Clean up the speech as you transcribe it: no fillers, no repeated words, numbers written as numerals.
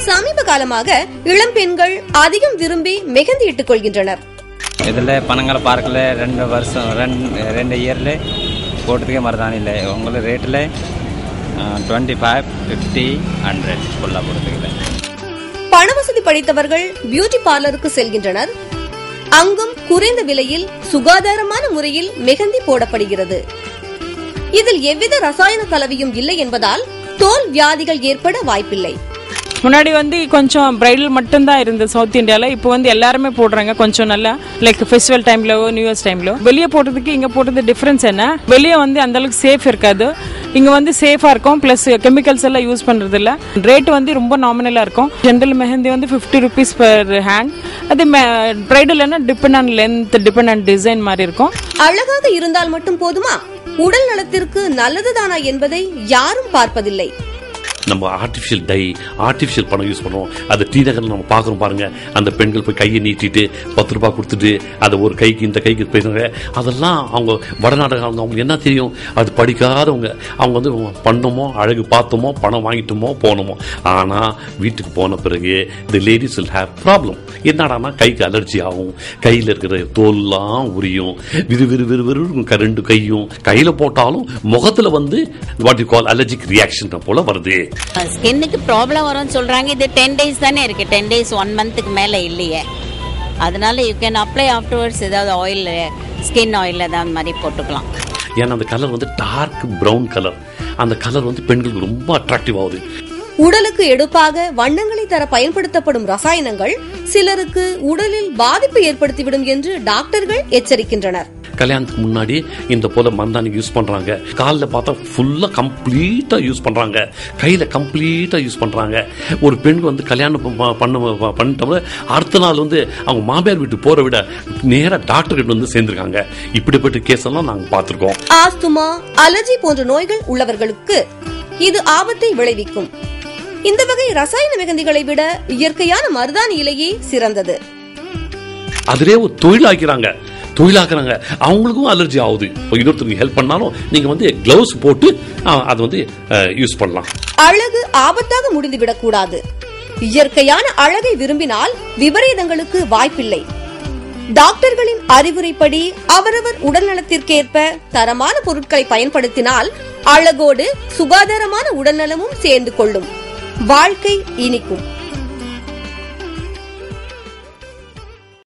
சமீப காலமாக இளம் பெண்கள் அதிகம் விரும்பி மெஹந்தி இட்டுக் கொள்கின்றனர். இதுல பனங்கல் பார்க்கல 2 வருஷம் 2 இயர்ல போட்டதுக்கே மருதாணி இல்லை. உங்களுக்கு ரேட்டில் 25, 50, 100 ஃபுல்லாக போடுறதுக்கு. பண வசதி படைத்தவர்கள் பியூட்டி பார்லருக்கு செல்கின்றனர். அங்கும் குறைந்த விலையில் சுகாதாரமான முறையில் மெஹந்தி போடப்படுகிறது. இதில் எவ்வித ரசாயன கலவையும் இல்லை என்பதால் தோல் வியாதிகள் ஏற்பட வாய்ப்பில்லை. முன்னாடி கொஞ்சம் பிரைடல் மட்டும் தான் இருந்தது சவுத் இந்தியால. இப்போ எல்லாருமே போடுறாங்க கொஞ்சம் நல்லா, லைக் ஃபெஸ்டிவல் டைம்ல நியூ இயர்ஸ் டைம்ல. வெளியே போடுறதுக்கு இங்க போடுறது டிஃபரன்ஸ் என்ன, வெளியே அந்த அளவுக்கு சேஃப் இருக்காது, இங்க சேஃபா இருக்கும். பிளஸ் கெமிக்கல்ஸ் எல்லாம் யூஸ் பண்றது இல்ல. ரேட் ரொம்ப நாமினலா இருக்கும். General mehndi 50 rupees per hand. அது bridal depend on length, depend on design மாதிரி இருக்கும். அழகாக இருந்தால் மட்டும் போதுமா? உடல் நலத்திற்கு நல்லதுதானா என்பதை யாரும் பார்ப்பதில்லை. நம்ம ஆர்டிஃபிஷியல் டை, ஆர்டிஃபிஷியல் பணம் யூஸ் பண்ணுவோம். அது டி நகரில் நம்ம பார்க்குறோம் பாருங்க. அந்த பெண்கள் போய் கையை நீட்டிட்டு 10 ரூபாய் கொடுத்துட்டு அதை ஒரு கைக்கு இந்த கைக்கு போயிருங்க. அதெல்லாம் அவங்க வடநாடகம், அவங்களுக்கு என்ன தெரியும்? அது படிக்காதவங்க. அவங்க பண்ணோமோ, அழகு பார்த்தோமோ, பணம் வாங்கிட்டோமோ, போனோமோ. ஆனால் வீட்டுக்கு போன பிறகு இந்த லேடிஸ் வில் ஹேவ் ப்ராப்ளம். என்னடானா கைக்கு அலர்ஜி ஆகும், கையில் இருக்கிற தோல்லாம் உரியும், விறு ரெண்டு கையும் கையில் போட்டாலும் முகத்தில் what you call allergic reaction போல வருது. ஸ்கின்னுக்கு ப்ராப்ளம் வரும்னு சொல்றாங்க. இது 10 days தானே இருக்கு. 10 days 1 monthக்கு மேல இல்லையே. அதனால யூ கேன் அப்ளை ஆஃப்டர்வர்ட்ஸ். ஏதாவது ஆயில், ஸ்கின் ஆயில் ஏதாவது மாதிரி போட்டுக்கலாம். ஏன்னா அந்த கலர் டார்க் பிரவுன் கலர். அந்த கலர் பெண்களுக்கு ரொம்ப அட்ராக்டிவ் ஆகுது. உடலுக்கு எடுப்பாக வண்ணங்களை தர பயன்படுத்தப்படும் ரசாயனங்கள் சிலருக்கு உடலில் பாதிப்பு ஏற்படுத்திவிடும் என்று டாக்டர்கள் எச்சரிக்கின்றனர். கல்யாணத்துக்கு முன்னாடி இந்த போல மருதாணி யூஸ் பண்றாங்க. காலில் பார்த்தா ஃபுல்லா கம்ப்ளீட்டா யூஸ் பண்றாங்க, கையில கம்ப்ளீட்டா யூஸ் பண்றாங்க. ஒரு பெண் கல்யாணம் பண்ணிட்டோம்னா அடுத்த நாள் அவங்க மாமியார் வீட்டு போற விட நேரா டாக்டர் கிட்ட சேர்ந்திருக்காங்க. இப்படிப்பட்ட கேஸ் எல்லாம் நாங்க பார்த்திருக்கோம். ஆஸ்துமா, அலர்ஜி போன்ற நோய்கள் உள்ளவர்களுக்கு இது ஆபத்தை விளைவிக்கும். இந்த வகை ரசாயன மெஹந்திகளை விட இயற்கையான மருதாணி இலையே சிறந்தது. அதிலே ஒரு தொழிலாக்கிறாங்க. அவங்களுக்கும் அலர்ஜி ஆகுது. இன்னொருத்தருக்கு ஹெல்ப் பண்ணாலும் நீங்க கிளவுஸ் போட்டு அதை யூஸ் பண்ணலாம். அழகு ஆபத்தாக முடிந்துவிடக் கூடாது. இயற்கையான அழகை விரும்பினால் விபரீதங்களுக்கு வாய்ப்பில்லை. டாக்டர்களின் அறிவுரைப்படி அவரவர் உடல்நலத்திற்கேற்ப தரமான பொருட்களை பயன்படுத்தினால் அழகோடு சுகாதாரமான உடல்நலமும் சேர்ந்து கொள்ளும். வாழ்க்கை இனிக்கும்.